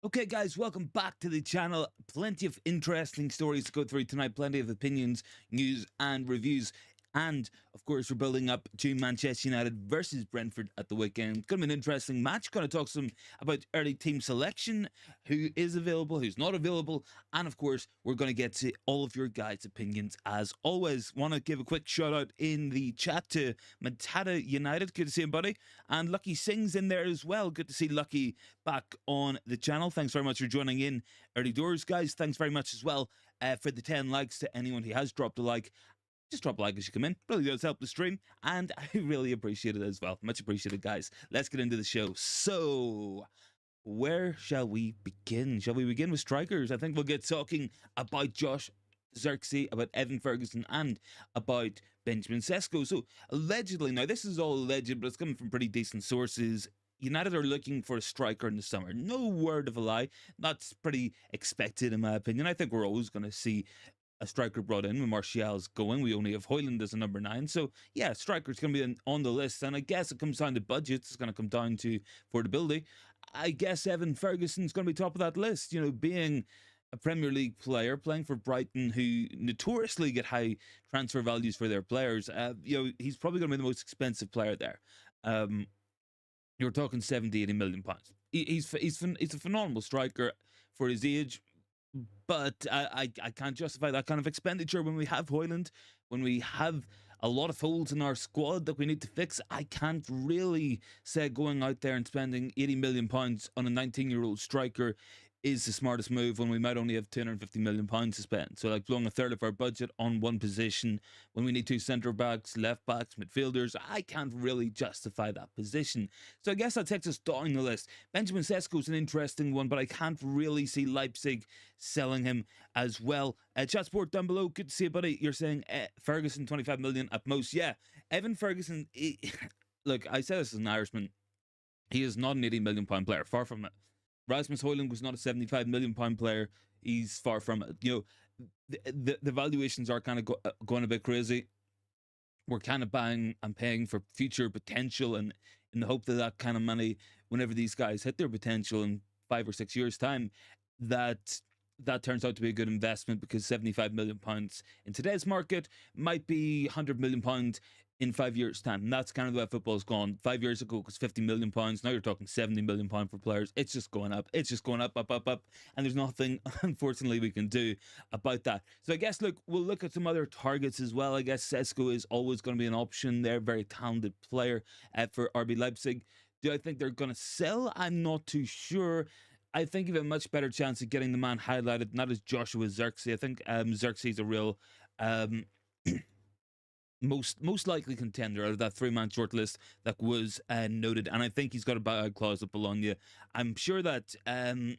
Okay, guys, welcome back to the channel. Plenty of interesting stories to go through tonight, plenty of opinions, news, and reviews. And of course, we're building up to Manchester United versus Brentford at the weekend. It's going to be an interesting match. Going to talk some about early team selection, who is available, who's not available, and of course, we're going to get to all of your guys' opinions as always. Want to give a quick shout out in the chat to Matata United. Good to see him, buddy. And Lucky Sings in there as well. Good to see Lucky back on the channel. Thanks very much for joining in early doors, guys. Thanks very much as well for the 10 likes to anyone who has dropped a like. Just drop a like as you come in. Really does help the stream, and I really appreciate it as well. Much appreciated, guys. Let's get into the show. So, where shall we begin? Shall we begin with strikers? I think we'll get talking about Josh Zirkzee, about Evan Ferguson, and about Benjamin Sesko. So, allegedly, now this is all alleged, but it's coming from pretty decent sources. United are looking for a striker in the summer. No word of a lie. That's pretty expected, in my opinion. I think we're always going to see a striker brought in when Martial's going. We only have Højlund as a number 9. So, yeah, striker's going to be on the list. And I guess it comes down to budgets. It's going to come down to affordability. I guess Evan Ferguson's going to be top of that list. You know, being a Premier League player, playing for Brighton, who notoriously get high transfer values for their players. You know, he's probably going to be the most expensive player there. You're talking 70, 80 million pounds. He's a phenomenal striker for his age, but I can't justify that kind of expenditure when we have Højlund, when we have a lot of holes in our squad that we need to fix. I can't really say going out there and spending 80 million pounds on a 19-year-old striker is the smartest move when we might only have 250 million pounds to spend. So, like, blowing a third of our budget on one position when we need 2 centre backs, left backs, midfielders, I can't really justify that position. So I guess that takes us down the list. Benjamin Sesko is an interesting one, but I can't really see Leipzig selling him as well. Chat support down below. Good to see you, buddy. You're saying Ferguson 25 million at most. Yeah, Evan Ferguson. Look, I said this as an Irishman. He is not an 80 million pound player. Far from it. Rasmus Højlund was not a 75 million pound player. He's far from it. You know, the valuations are kind of going a bit crazy. We're kind of buying and paying for future potential, and in the hope that that kind of money, whenever these guys hit their potential in 5 or 6 years' time, that turns out to be a good investment, because 75 million pounds in today's market might be 100 million pounds in 5 years' time. And that's kind of the way football's gone. 5 years ago it was 50 million pounds. Now you're talking 70 million pounds for players. It's just going up. It's just going up, up, up, up. And there's nothing, unfortunately, we can do about that. So I guess, look, we'll look at some other targets as well. I guess Sesko is always going to be an option. They're a very talented player for RB Leipzig. Do I think they're going to sell? I'm not too sure. I think you have a much better chance of getting the man highlighted, and that is Joshua Zirkzee. I think Zirkzee is a real most likely contender out of that 3-man shortlist that was noted, and I think he's got a buyout clause at Bologna. I'm sure that Bayern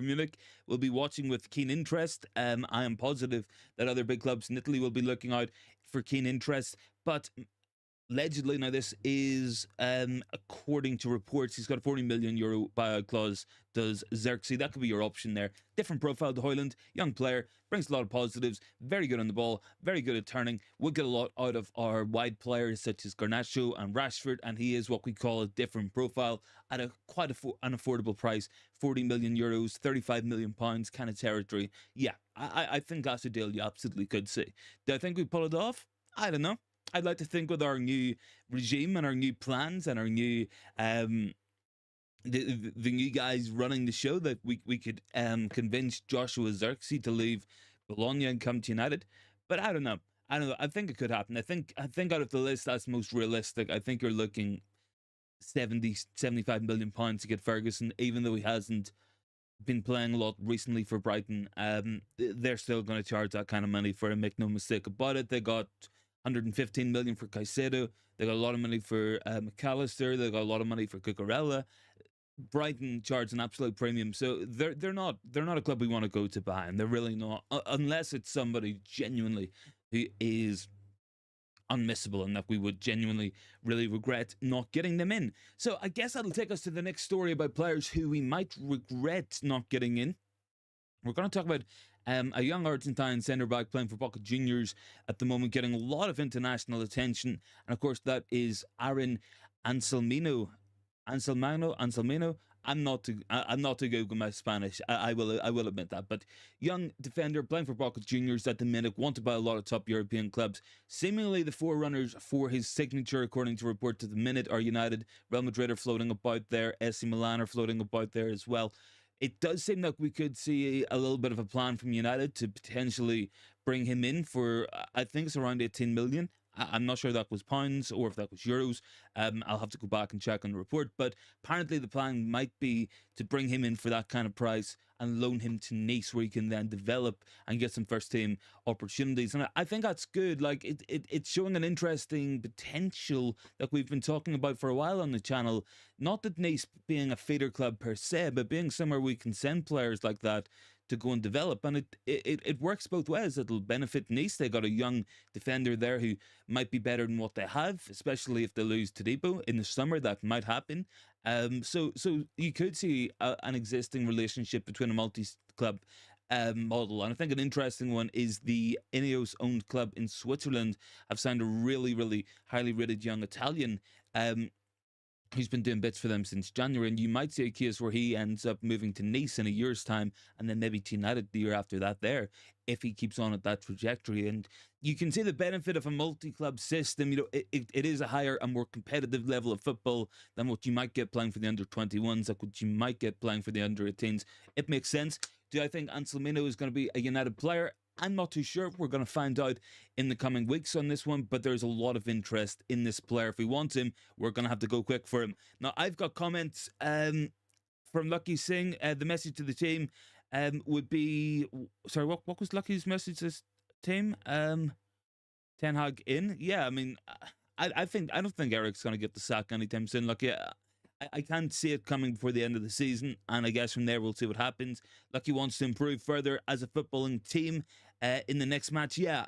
Munich will be watching with keen interest. I am positive that other big clubs in Italy will be looking out for keen interest, but allegedly, now this is according to reports, he's got a 40 million euro buyout clause, does Zirkzee. That could be your option there. Different profile to Højlund, young player, brings a lot of positives, very good on the ball, very good at turning, would get a lot out of our wide players such as Garnacho and Rashford, and he is what we call a different profile at an affordable price, 40 million euros, 35 million pounds kind of territory. Yeah, I think that's a deal you absolutely could see. Do I think we pull it off? I don't know. I'd like to think with our new regime and our new plans and our new the new guys running the show that we could convince Joshua Zirkzee to leave Bologna and come to United. But I don't know. I think it could happen. I think out of the list, that's most realistic. I think you're looking 70, 75 million pounds to get Ferguson, even though he hasn't been playing a lot recently for Brighton. They're still going to charge that kind of money for him. Make no mistake about it. They got 115 million for Caicedo. They got a lot of money for McAllister. They got a lot of money for Cucurella. Brighton charge an absolute premium, so they're not a club we want to go to buy, and they're really not, unless it's somebody genuinely who is unmissable and that we would genuinely really regret not getting them in. So I guess that'll take us to the next story about players who we might regret not getting in. We're going to talk about a young Argentine centre-back playing for Boca Juniors at the moment, getting a lot of international attention. And of course, that is Aaron Anselmino. I'm not too good with my Spanish. I will admit that. But young defender playing for Boca Juniors at the minute, wanted by a lot of top European clubs. Seemingly the forerunners for his signature, according to reports at the minute, are United. Real Madrid are floating about there. AC Milan are floating about there as well. It does seem like we could see a little bit of a plan from United to potentially bring him in for, I think it's around 18 million. I'm not sure that was pounds or if that was euros. I'll have to go back and check on the report. But apparently, the plan might be to bring him in for that kind of price and loan him to Nice, where he can then develop and get some first team opportunities. And I think that's good. Like it's showing an interesting potential that we've been talking about for a while on the channel. Not that Nice being a feeder club per se, but being somewhere we can send players like that to go and develop. And it works both ways. It'll benefit Nice. They got a young defender there who might be better than what they have, especially if they lose Todibo in the summer. That might happen. So you could see an existing relationship between a multi-club model. And I think an interesting one is the Ineos owned club in Switzerland have signed a really, really highly rated young Italian. Who's been doing bits for them since January, and you might see a case where he ends up moving to Nice in a year's time, and then maybe to United the year after that there, if he keeps on at that trajectory. And you can see the benefit of a multi-club system. It is a higher and more competitive level of football than what you might get playing for the under-21s, like what you might get playing for the under-18s. It makes sense. Do I think Anselmino is going to be a United player? I'm not too sure. We're going to find out in the coming weeks on this one, but there's a lot of interest in this player. If we want him, we're going to have to go quick for him. Now, I've got comments from Lucky Singh. The message to the team would be... Sorry, what was Lucky's message to this team? Ten Hag in? Yeah, I mean, I don't think Eric's going to get the sack anytime soon. Lucky, I can't see it coming before the end of the season, and I guess from there we'll see what happens. Lucky wants to improve further as a footballing team in the next match. Yeah,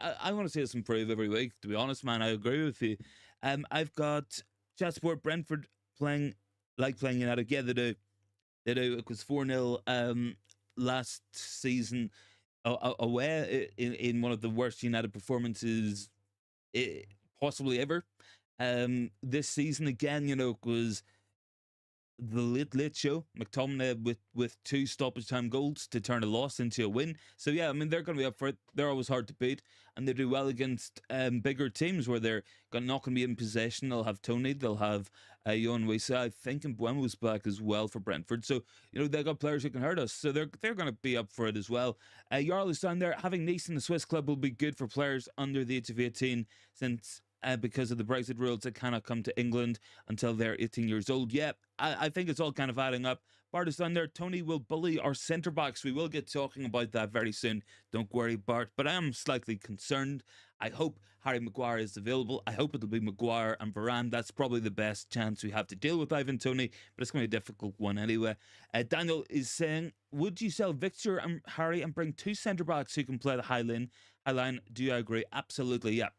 I want to see us improve every week, to be honest, man. I agree with you. I've got Chatsport Brentford playing United. Yeah, they do. It was 4-0 last season away in one of the worst United performances possibly ever. This season again, it was the late show. McTominay with 2 stoppage time goals to turn a loss into a win. So yeah, I mean, they're going to be up for it. They're always hard to beat, and they do well against bigger teams where they're not going to be in possession. They'll have Tony, they'll have Yohan Wissa, I think, and Buemo's back as well for Brentford. So they've got players who can hurt us. So they're going to be up for it as well. Jarl is down there. Having Nice in the Swiss club will be good for players under the age of 18, since because of the Brexit rules, they cannot come to England until they're 18 years old. Yeah, I think it's all kind of adding up. Bart is down there. Tony will bully our centre backs. We will get talking about that very soon. Don't worry, Bart. But I am slightly concerned. I hope Harry Maguire is available. I hope it'll be Maguire and Varane. That's probably the best chance we have to deal with Ivan Toney, but it's going to be a difficult one anyway. Daniel is saying, would you sell Victor and Harry and bring 2 centre backs who can play the high line? Do you agree? Absolutely, yeah.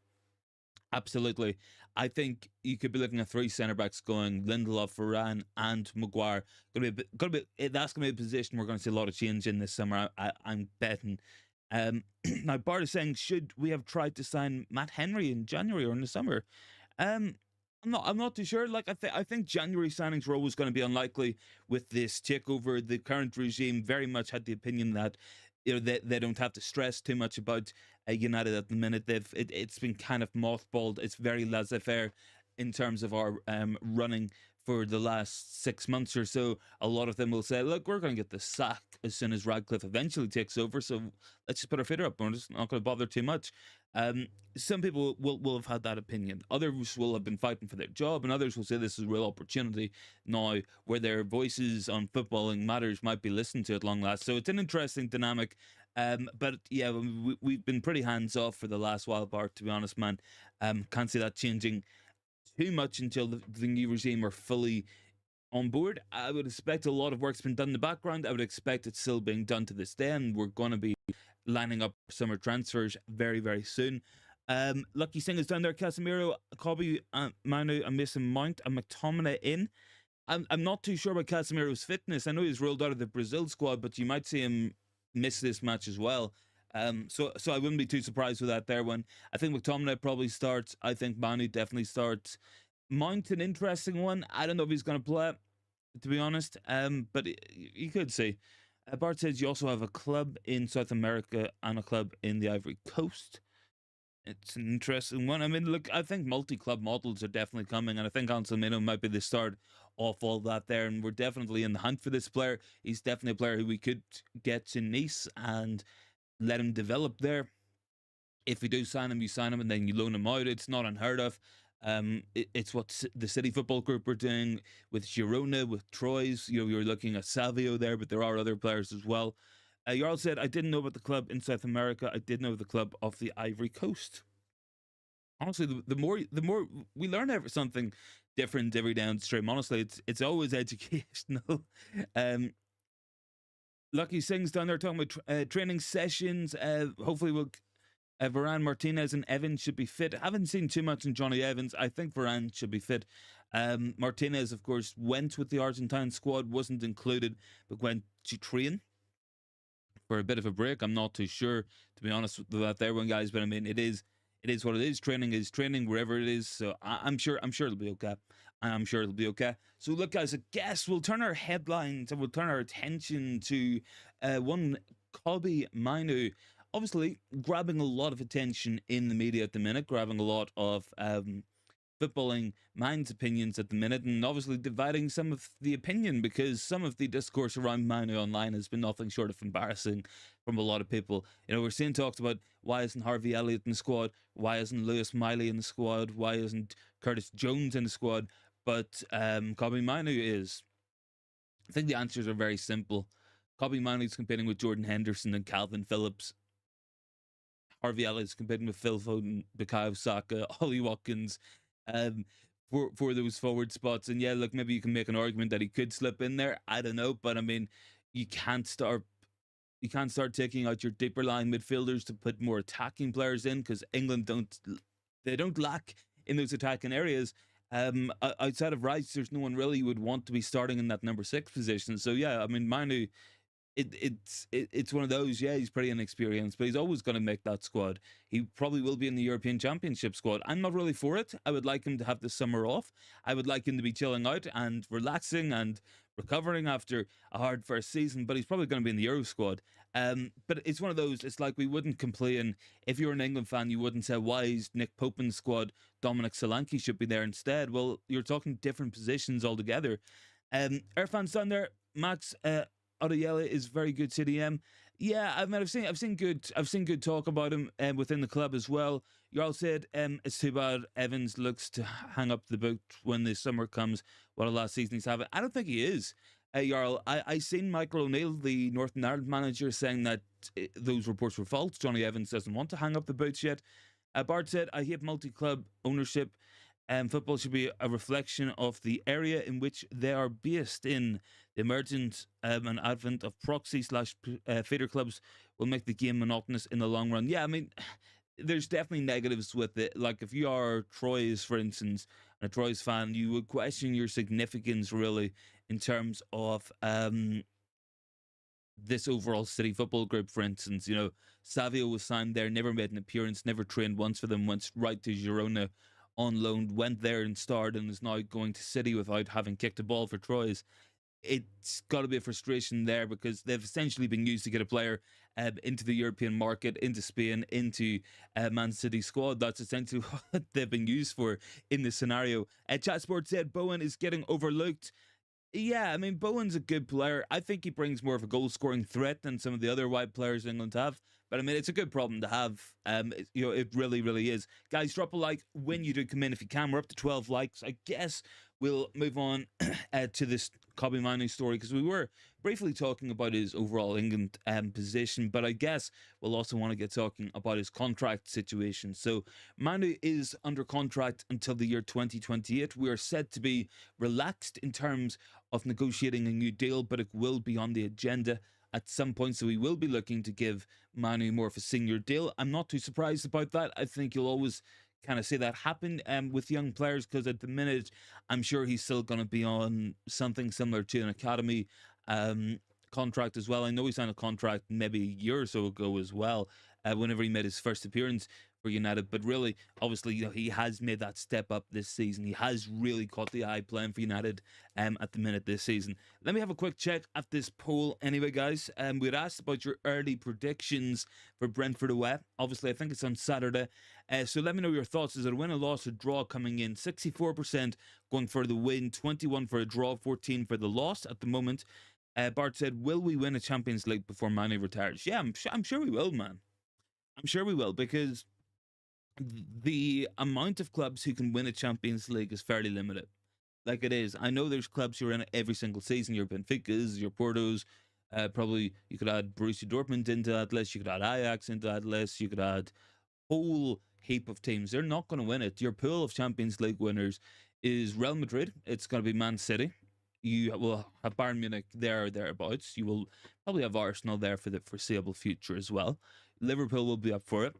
Absolutely. I think you could be looking at 3 centre backs going Lindelof, Varane, and Maguire. That's going to be a position we're going to see a lot of change in this summer. I'm betting. Now, Bart is saying, should we have tried to sign Matt Henry in January or in the summer? I'm not too sure. Like I think January signings were always going to be unlikely with this takeover. The current regime very much had the opinion that they don't have to stress too much about United at the minute. It's been kind of mothballed. It's very laissez-faire in terms of our running for the last 6 months or so. A lot of them will say, look, we're going to get the sack as soon as Radcliffe eventually takes over, so let's just put our feet up. We're just not going to bother too much. Some people will have had that opinion. Others will have been fighting for their job, and others will say this is a real opportunity now where their voices on footballing matters might be listened to at long last. So it's an interesting dynamic. But yeah, we've been pretty hands off for the last while, Bart, to be honest, man. Can't see that changing too much until the new regime are fully on board. I would expect a lot of work's been done in the background. I would expect it's still being done to this day, and we're going to be lining up summer transfers very, very soon. Lucky Singh is down there. Casemiro, Kobe, Mainoo, and Mason Mount, and McTominay in. I'm not too sure about Casemiro's fitness. I know he's rolled out of the Brazil squad, but you might see him miss this match as well. So I wouldn't be too surprised with that there one. I think McTominay probably starts. I think Mainoo definitely starts. Mount, an interesting one. I don't know if he's going to play. to be honest. But you could say. Bart says you also have a club in South America and a club in the Ivory Coast. It's an interesting one. I mean, look, I think multi-club models are definitely coming, and I think Anselmino might be the start of all that there. And we're definitely in the hunt for this player. He's definitely a player who we could get to Nice and let him develop there. If we do sign him, you sign him, and then you loan him out. It's not unheard of. It's what the City Football Group are doing with Girona, with Troyes. You know, you're looking at Savio there, but there are other players as well. Jarl said, I didn't know about the club in South America. I did know the club of the Ivory Coast. Honestly, the more we learn something different every downstream. Honestly, it's always educational. um, Lucky Singh's down there talking about training sessions. Hopefully, we'll Varane, Martinez, and Evans should be fit. I haven't seen too much in Johnny Evans. I think Varane should be fit. Martinez, of course, went with the Argentine squad, wasn't included, but went to train for a bit of a break. I'm not too sure, to be honest with that there one, guys. But I mean, it is what it is. Training is training wherever it is. So I'm sure it'll be okay. I'm sure it'll be okay. So look, guys, I guess we'll turn our headlines and we'll turn our attention to one Kobbie Mainoo. Obviously, grabbing a lot of attention in the media at the minute, grabbing a lot of footballing minds' opinions at the minute, and obviously dividing some of the opinion because some of the discourse around Mainoo online has been nothing short of embarrassing from a lot of people. You know, we're seeing talks about why isn't Harvey Elliott in the squad, why isn't Lewis Miley in the squad, why isn't Curtis Jones in the squad, but Kobbie Mainoo is. I think the answers are very simple. Kobbie Mainoo is competing with Jordan Henderson and Calvin Phillips. Harvey Elliott's competing with Phil Foden, Bukayo Saka, Ollie Watkins, um, for those forward spots. And yeah, look, maybe you can make an argument that he could slip in there. I don't know, but I mean, you can't start you can't start taking out your deeper line midfielders to put more attacking players in because England don't lack in those attacking areas. Outside of Rice, there's no one really you would want to be starting in that number 6 position. So yeah, I mean, Manu, it's one of those. Yeah, he's pretty inexperienced, but he's always going to make that squad. He probably will be in the European Championship squad. I'm not really for it. I would like him to have the summer off. I would like him to be chilling out and relaxing and recovering after a hard first season. But he's probably going to be in the Euro squad. But it's one of those. It's like we wouldn't complain if you're an England fan. You wouldn't say why is Nick Popen's squad Dominic Solanke should be there instead. Well, you're talking different positions altogether. Irfan's down there. Max Odeyela is very good CDM. Yeah, I mean, I've seen good talk about him within the club as well. Jarl said it's too bad Evans looks to hang up the boot when the summer comes. What a last season he's having. I don't think he is. Jarl, I seen Michael O'Neill, the Northern Ireland manager, saying that those reports were false. Johnny Evans doesn't want to hang up the boots yet. Bart said, I hate multi-club ownership. Football should be a reflection of the area in which they are based in. The emergence and advent of proxy slash feeder clubs will make the game monotonous in the long run. Yeah, I mean, there's definitely negatives with it. Like if you are Troyes, for instance, and a Troyes fan, you would question your significance really in terms of this overall City Football Group, for instance. You know, Savio was signed there, never made an appearance, never trained once for them, went right to Girona on loan, went there and starred, and is now going to City without having kicked a ball for Troyes. It's got to be a frustration there because they've essentially been used to get a player into the European market, into Spain, into Man City squad. That's essentially what they've been used for in this scenario. Chatsport said Bowen is getting overlooked. Yeah, I mean, Bowen's a good player. I think he brings more of a goal scoring threat than some of the other white players England have. But I mean, it's a good problem to have. It really, really is. Guys, drop a like when you do come in if you can. We're up to 12 likes. I guess we'll move on to this Kobbie Mainoo story because we were briefly talking about his overall England position, but I guess we'll also want to get talking about his contract situation. So Mainoo is under contract until the year 2028. We are said to be relaxed in terms of negotiating a new deal, but it will be on the agenda at some point. So we will be looking to give Mainoo more of a senior deal. I'm not too surprised about that. I think you'll always kind of see that happen with young players because at the minute, I'm sure he's still going to be on something similar to an academy contract as well. I know he signed a contract maybe a year or so ago as well, whenever he made his first appearance for United. But really, obviously, he has made that step up this season. He has really caught the eye playing for United at the minute this season. Let me have a quick check at this poll anyway, guys. We'd asked about your early predictions for Brentford away. Obviously, I think it's on Saturday. So let me know your thoughts. Is it a win, a loss, a draw coming in? 64% going for the win, 21 for a draw, 14 for the loss at the moment. Bart said, will we win a Champions League before Mainoo retires? Yeah, I'm sure we will, man. I'm sure we will, because the amount of clubs who can win a Champions League is fairly limited. Like it is. I know there's clubs who are in it every single season. Your Benficas, your Portos. Probably you could add Borussia Dortmund into that list. You could add Ajax into that list. You could add whole heap of teams. They're not going to win it. Your pool of Champions League winners is Real Madrid. It's going to be Man City. You will have Bayern Munich there or thereabouts. You will probably have Arsenal there for the foreseeable future as well. Liverpool will be up for it.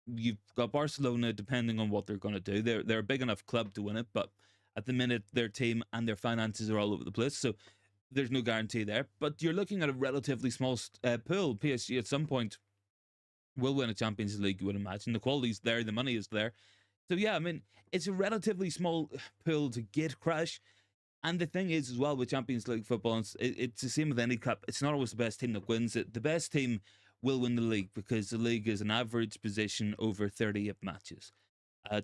You've got Barcelona, depending on what they're going to do. They're a big enough club to win it, but at the minute, their team and their finances are all over the place. So there's no guarantee there. But you're looking at a relatively small pool. PSG at some point will win a Champions League, you would imagine. The quality's there, the money is there. So yeah, I mean, it's a relatively small pool to get crash. And the thing is, as well, with Champions League football, it's the same with any cup. It's not always the best team that wins it. The best team will win the league, because the league is an average position over 38 matches.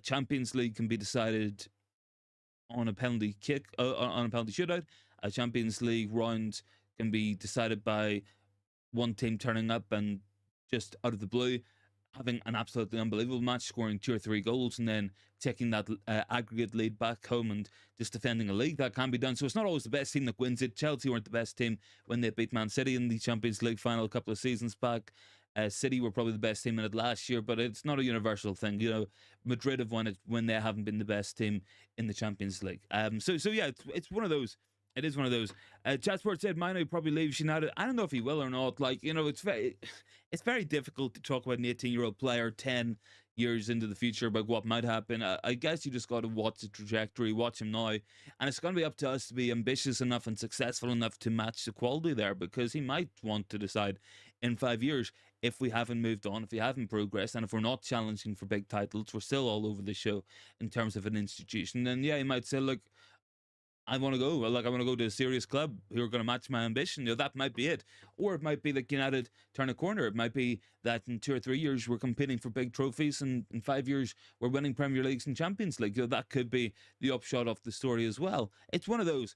Champions League can be decided on a penalty kick, on a penalty shootout. A Champions League round can be decided by one team turning up and just out of the blue having an absolutely unbelievable match, scoring 2 or 3 goals, and then taking that aggregate lead back home and just defending a league. That can be done. So it's not always the best team that wins it. Chelsea weren't the best team when they beat Man City in the Champions League final a couple of seasons back. City were probably the best team in it last year, but it's not a universal thing. Madrid have won it when they haven't been the best team in the Champions League. So yeah, it's one of those. It is one of those. Chatsport said Mainoo probably leaves United. I don't know if he will or not. It's very difficult to talk about an 18-year-old player 10 years into the future about what might happen. I guess you just got to watch the trajectory, watch him now. And it's going to be up to us to be ambitious enough and successful enough to match the quality there, because he might want to decide in 5 years, if we haven't moved on, if we haven't progressed, and if we're not challenging for big titles, we're still all over the show in terms of an institution, then yeah, he might say, look, I want to go. I want to go to a serious club who are going to match my ambition. That might be it. Or it might be that United turn a corner. It might be that in 2 or 3 years we're competing for big trophies, and in 5 years we're winning Premier Leagues and Champions League. That could be the upshot of the story as well. It's one of those.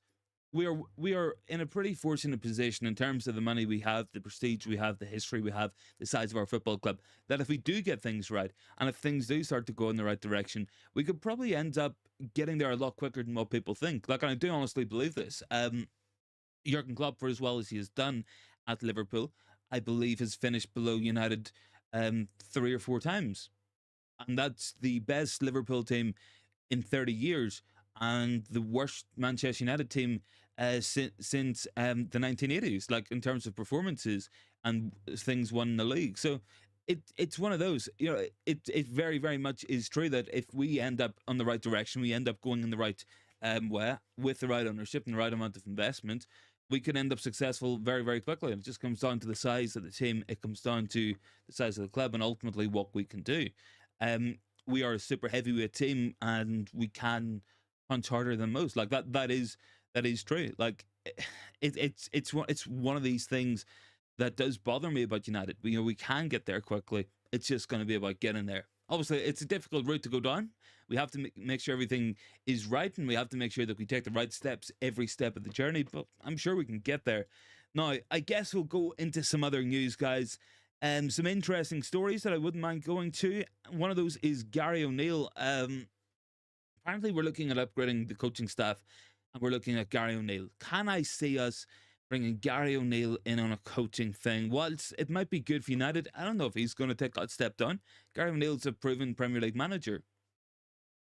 We are in a pretty fortunate position in terms of the money we have, the prestige we have, the history we have, the size of our football club, that if we do get things right, and if things do start to go in the right direction, we could probably end up getting there a lot quicker than what people think. And I do honestly believe this. Jurgen Klopp, for as well as he has done at Liverpool, I believe has finished below United 3 or 4 times. And that's the best Liverpool team in 30 years and the worst Manchester United team since the 1980s, in terms of performances and things won in the league. So it's one of those, it very, very much is true that if we end up on the right direction, we end up going in the right way with the right ownership and the right amount of investment, we could end up successful very, very quickly. And it just comes down to the size of the team. It comes down to the size of the club and ultimately what we can do. We are a super heavyweight team and we can punch harder than most. That is true. It's one of these things that does bother me about United. We can get there quickly. It's just going to be about getting there. Obviously, it's a difficult route to go down. We have to make sure everything is right, and we have to make sure that we take the right steps every step of the journey, but I'm sure we can get there. Now, I guess we'll go into some other news, guys. Some interesting stories that I wouldn't mind going to. One of those is Gary O'Neill. Apparently, we're looking at upgrading the coaching staff, and we're looking at Gary O'Neill. Can I see us bringing Gary O'Neill in on a coaching thing? Whilst it might be good for United, I don't know if he's going to take that step down. Gary O'Neill's a proven Premier League manager.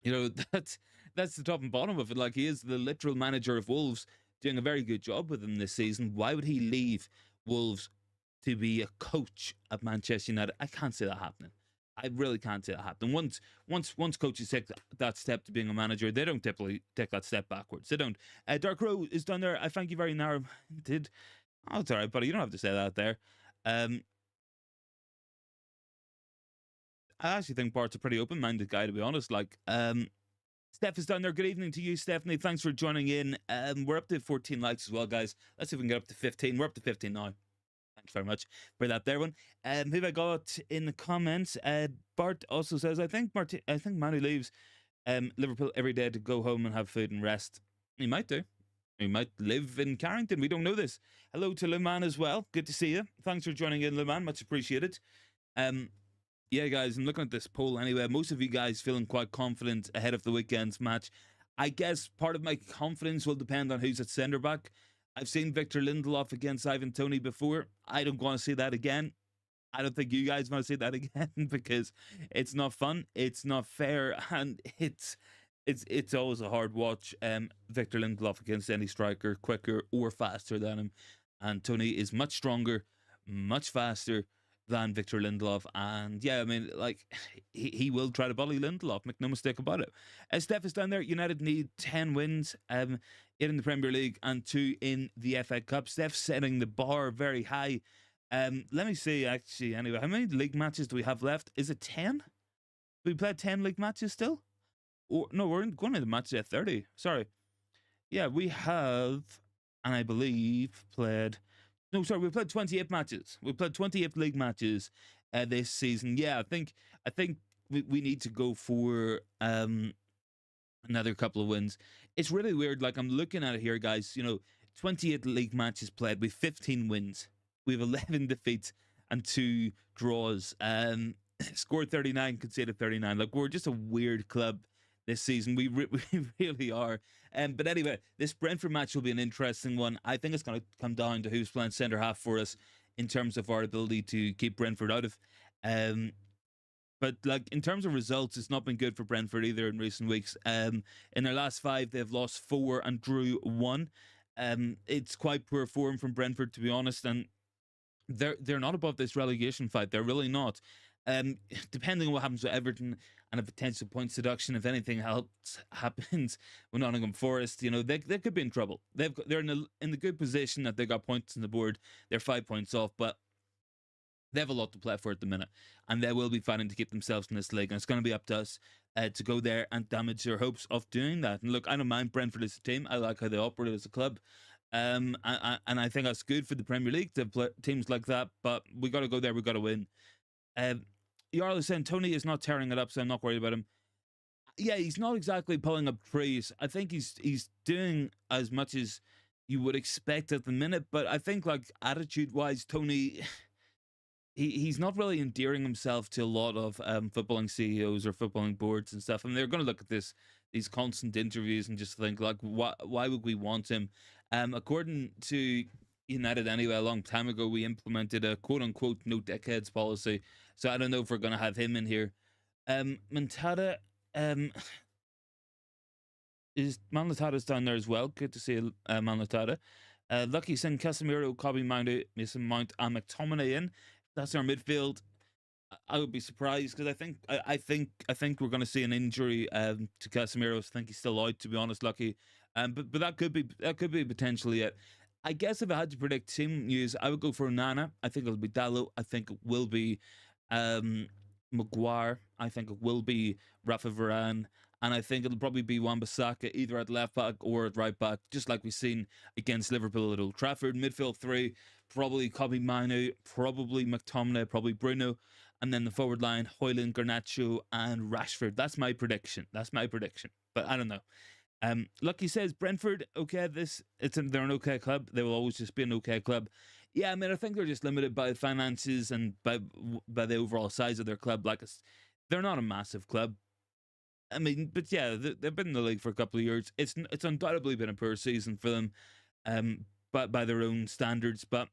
That's the top and bottom of it. He is the literal manager of Wolves, doing a very good job with them this season. Why would he leave Wolves to be a coach at Manchester United? I can't see that happening. I really can't see that happening. Once coaches take that step to being a manager, they don't typically take that step backwards. They don't. Dark Row is down there. I thank you very narrow. Did. Oh, it's all right, buddy. You don't have to say that there. I actually think Bart's a pretty open-minded guy, to be honest. Like, Steph is down there. Good evening to you, Stephanie. Thanks for joining in. We're up to 14 likes as well, guys. Let's see if we can get up to 15. We're up to 15 now. Thanks very much for that there one. Who have I got in the comments? Bart also says, I think Manu leaves Liverpool every day to go home and have food and rest. He might do. He might live in Carrington. We don't know this. Hello to Luman as well. Good to see you. Thanks for joining in, Luman. Much appreciated. Yeah, guys, I'm looking at this poll anyway. Most of you guys feeling quite confident ahead of the weekend's match. I guess part of my confidence will depend on who's at centre back. I've seen Victor Lindelof against Ivan Toney before. I don't want to see that again. I don't think you guys want to see that again because it's not fun, it's not fair, and it's always a hard watch. Victor Lindelof against any striker, quicker or faster than him, and Toney is much stronger, much faster than Victor Lindelof, and yeah, I mean, like, he will try to bully Lindelof, make no mistake about it. Steph is down there. United need 10 wins, 8 in the Premier League and 2 in the FA Cup. Steph's setting the bar very high. Let me see, actually, anyway, how many league matches do we have left? Is it 10? We played 10 league matches still? Or no, we're going to the match at 30. Sorry. Yeah, we have, and I believe played. No, sorry, we played 28 matches. We played 28 league matches this season. Yeah, I think we need to go for another couple of wins. It's really weird. Like, I'm looking at it here, guys. 28 league matches played with 15 wins. We have 11 defeats and 2 draws. Scored 39, conceded 39. Like, we're just a weird club this season. We really are. But anyway, this Brentford match will be an interesting one. I think it's going to come down to who's playing centre half for us in terms of our ability to keep Brentford out of. But like, in terms of results, it's not been good for Brentford either in recent weeks. In their last 5, they've lost 4 and drew 1. It's quite poor form from Brentford, to be honest, and they're not above this relegation fight. They're really not. Depending on what happens with Everton and a potential point deduction, if anything else happens with Nottingham Forest, they could be in trouble. They're in the good position that they got points on the board. They're 5 points off, but they have a lot to play for at the minute, and they will be fighting to keep themselves in this league. And it's going to be up to us to go there and damage their hopes of doing that. And look, I don't mind Brentford as a team. I like how they operate as a club. And I think that's good for the Premier League to play teams like that. But we got to go there. We got to win. Jarl is saying Toney is not tearing it up, so I'm not worried about him. Yeah, he's not exactly pulling up trees. I think he's doing as much as you would expect at the minute. But I think, like, attitude-wise, Toney, he's not really endearing himself to a lot of footballing CEOs or footballing boards and stuff. I mean, they're going to look at these constant interviews and just think, like, why would we want him? According to United anyway, a long time ago, we implemented a quote-unquote no dickheads policy. So I don't know if we're going to have him in here. Mantada, is Manlata's down there as well. Good to see Manlatada. Lucky send Casemiro, Kobe Mainoo, Mason Mount, and McTominay in. That's our midfield. I would be surprised because I think we're going to see an injury to Casemiro. I think he's still out, to be honest, Lucky. But that could be potentially it. I guess if I had to predict team news, I would go for Onana. I think it'll be Dalot. I think it will be Maguire. I think it will be Rafa Varane. And I think it'll probably be Wan-Bissaka either at left back or at right back, just like we've seen against Liverpool at Old Trafford. Midfield 3, probably Kobe Mainoo, probably McTominay, probably Bruno. And then the forward line, Højlund, Garnacho, and Rashford. That's my prediction. But I don't know. Lucky says Brentford, okay, they're an okay club. They will always just be an okay club. Yeah, I mean, I think they're just limited by finances and by the overall size of their club. Like, they're not a massive club. I mean, but yeah, they've been in the league for a couple of years. It's undoubtedly been a poor season for them, but by their own standards. But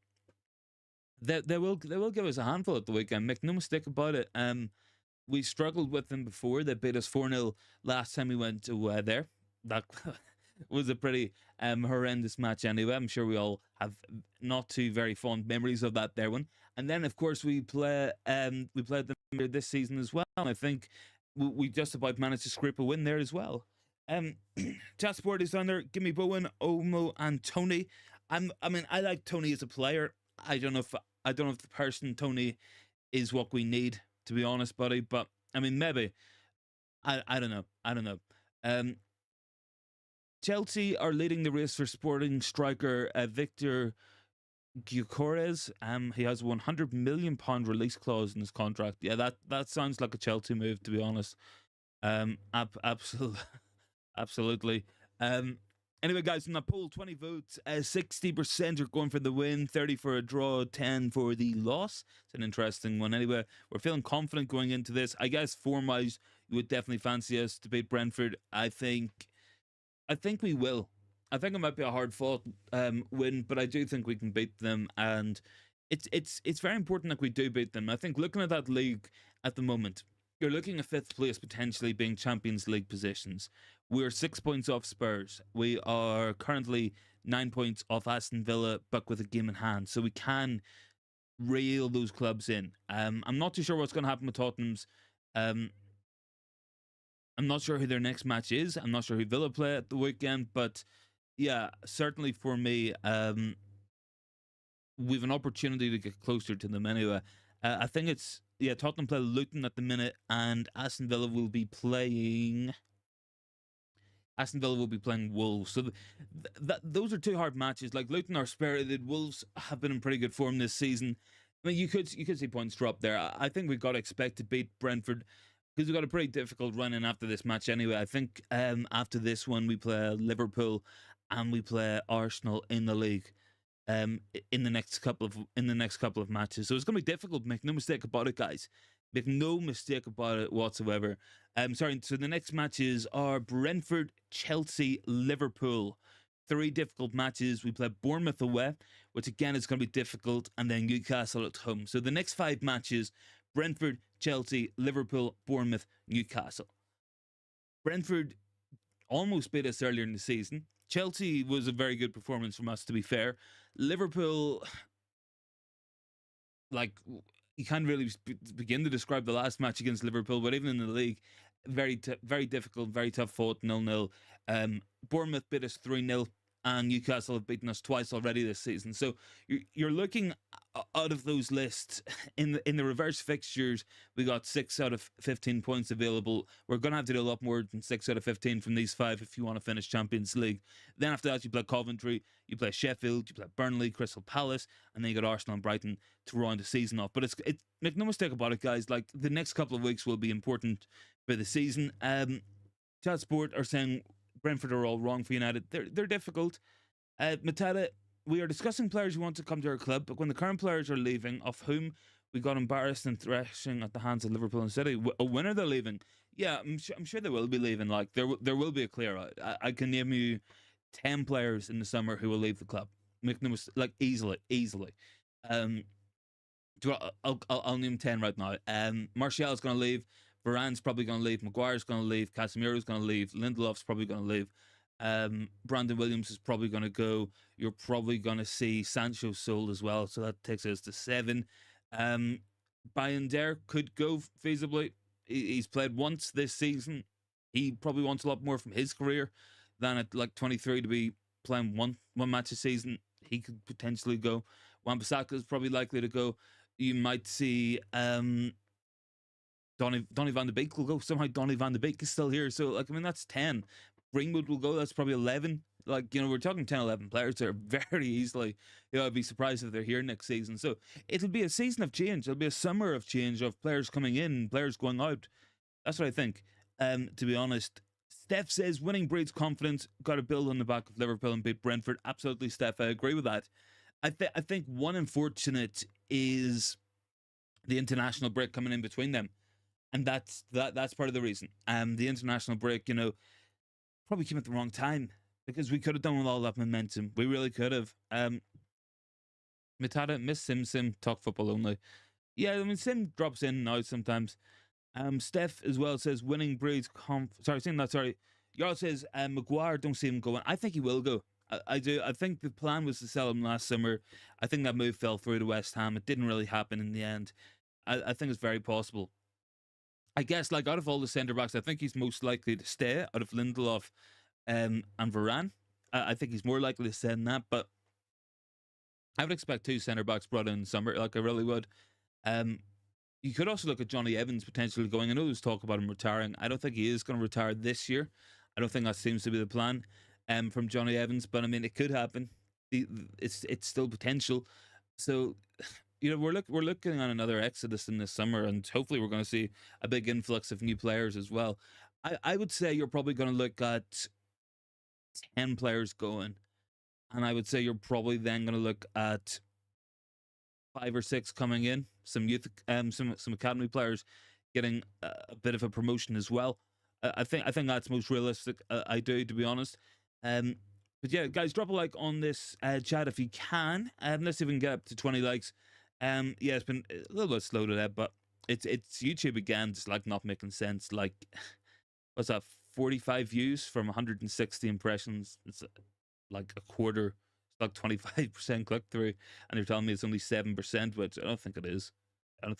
they will give us a handful at the weekend. Make no mistake about it. We struggled with them before. They beat us 4-0 last time we went to there. That was a pretty horrendous match anyway. I'm sure we all have not too very fond memories of that there one. And then of course we played them this season as well. And I think we just about managed to scrape a win there as well. Chat Sport is down there. Give me Bowen, Omo, and Toney. I like Toney as a player. I don't know if the person Toney is what we need. to be honest, buddy. But I mean, maybe I don't know. I don't know. Um, Chelsea are leading the race for Sporting striker Victor Gyökeres. He has a £100 million release clause in his contract. Yeah, that sounds like a Chelsea move, to be honest. Absolutely, absolutely. Anyway, guys, from that poll, 20 votes, 60% are going for the win, 30 for a draw, 10 for the loss. It's an interesting one. Anyway, we're feeling confident going into this. I guess form-wise, you would definitely fancy us to beat Brentford. I think we will. I think it might be a hard fought win, but I do think we can beat them, and it's very important that we do beat them. I think looking at that league at the moment, you're looking at fifth place potentially being Champions League positions. We're 6 points off Spurs. We are currently 9 points off Aston Villa, but with a game in hand, so we can reel those clubs in. I'm not too sure what's going to happen with Tottenham's. I'm not sure who their next match is. I'm not sure who Villa play at the weekend, but yeah, certainly for me, we've an opportunity to get closer to them anyway. I think it's Tottenham play Luton at the minute, and Aston Villa will be playing Wolves. So those are two hard matches. Like Luton are spirited. Wolves have been in pretty good form this season. I mean, you could see points drop there. I think we've got to expect to beat Brentford, because we've got a pretty difficult run in after this match anyway. I think after this one we play Liverpool and we play Arsenal in the league in the next couple of matches. So it's going to be difficult. Make no mistake about it, guys. Make no mistake about it whatsoever. Sorry. So the next matches are Brentford, Chelsea, Liverpool. 3 difficult matches. We play Bournemouth away, which again is going to be difficult, and then Newcastle at home. So the next 5 matches: Brentford, Chelsea, Liverpool, Bournemouth, Newcastle. Brentford almost beat us earlier in the season. Chelsea was a very good performance from us, to be fair. Liverpool, like, you can't really begin to describe the last match against Liverpool, but even in the league, very difficult, very tough fought, 0-0. Bournemouth beat us 3-0, and Newcastle have beaten us twice already this season. So you're looking out of those lists in the reverse fixtures. We got 6 out of 15 points available. We're gonna have to do a lot more than 6 out of 15 from these 5 if you want to finish Champions League. Then after that, you play Coventry, you play Sheffield, you play Burnley, Crystal Palace, and then you got Arsenal and Brighton to round the season off. But it's make no mistake about it, guys. Like, the next couple of weeks will be important for the season. Chat Sport are saying Brentford are all wrong for United. They're difficult. Matata, we are discussing players who want to come to our club, but when the current players are leaving, of whom we got embarrassed and thrashing at the hands of Liverpool and City, when are they leaving? Yeah, I'm sure they will be leaving. Like, there will be a clear out. I can name you 10 players in the summer who will leave the club. Make no mistake, like, easily. I'll name 10 right now. Martial's going to leave. Varane's probably going to leave. Maguire's going to leave. Casemiro's going to leave. Lindelof's probably going to leave. Brandon Williams is probably going to go. You're probably going to see Sancho sold as well, so that takes us to 7. Bayern could go feasibly. He's played once this season. He probably wants a lot more from his career than at like 23 to be playing one match a season. He could potentially go. Wan-Bissaka is probably likely to go. You might see Donny van de Beek will go. Somehow Donny van de Beek is still here. So, like, I mean, that's 10. Greenwood will go. That's probably 11. Like, we're talking 10, 11 players that are very easily, I'd be surprised if they're here next season. So it'll be a season of change. It'll be a summer of change, of players coming in, players going out. That's what I think. To be honest, Steph says winning breeds confidence. Got to build on the back of Liverpool and beat Brentford. Absolutely, Steph. I agree with that. I think one unfortunate is the international break coming in between them. And that's part of the reason. The international break, probably came at the wrong time, because we could have done with all that momentum. We really could have. Matata, Miss Sim, talk football only. Yeah, I mean, Sim drops in and out sometimes. Steph as well says winning breeds sorry. Yarl says Maguire, don't see him going. I think he will go. I do. I think the plan was to sell him last summer. I think that move fell through to West Ham. It didn't really happen in the end. I think it's very possible. I guess, like, out of all the centre-backs, I think he's most likely to stay out of Lindelof and Varane. I think he's more likely to stay than that, but I would expect 2 centre-backs brought in summer. Like, I really would. You could also look at Johnny Evans potentially going. I know there's talk about him retiring. I don't think he is going to retire this year. I don't think that seems to be the plan from Johnny Evans. But I mean, it could happen. It's still potential. So we're looking at another exodus in this summer, and hopefully we're going to see a big influx of new players as well. I would say you're probably going to look at 10 players going, and I would say you're probably then going to look at 5 or 6 coming in, some youth, some academy players getting a bit of a promotion as well. I think that's most realistic. I do, to be honest. But yeah, guys, drop a like on this chat if you can. Let's see if we can get up to 20 likes. Yeah, it's been a little bit slow today, but it's YouTube again, just like not making sense. Like, what's that? 45 views from 160 impressions. It's like a quarter. It's like 25% click through, and they're telling me it's only 7%, which I don't think it is. I don't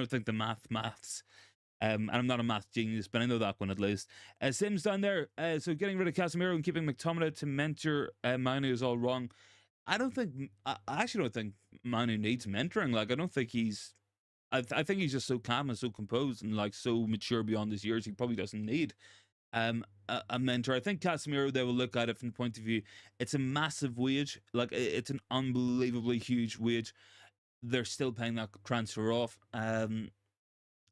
think the maths. And I'm not a math genius, but I know that one at least. Sims down there. So getting rid of Casemiro and keeping McTominay to mentor Mainoo is all wrong. I actually don't think Mainoo needs mentoring. Like, I don't think he's. I think he's just so calm and so composed and like so mature beyond his years. He probably doesn't need a mentor. I think Casemiro, they will look at it from the point of view, it's a massive wage. Like, it's an unbelievably huge wage. They're still paying that transfer off. And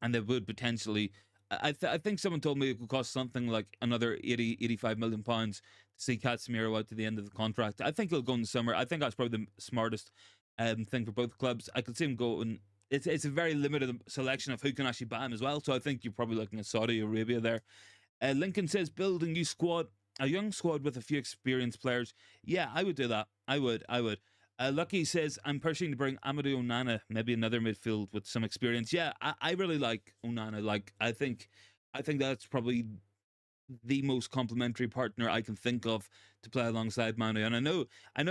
they would potentially. I think someone told me it would cost something like another 85 million pounds to see Casemiro out to the end of the contract. I think he'll go in the summer. I think that's probably the smartest thing for both clubs. I could see him going. It's a very limited selection of who can actually buy him as well. So I think you're probably looking at Saudi Arabia there. Lincoln says build a new squad, a young squad with a few experienced players. Yeah, I would do that. I would. Lucky says, I'm pushing to bring Amadou Onana, maybe another midfield with some experience. Yeah, I really like Onana. Like, I think that's probably the most complimentary partner I can think of to play alongside Mainoo. And I know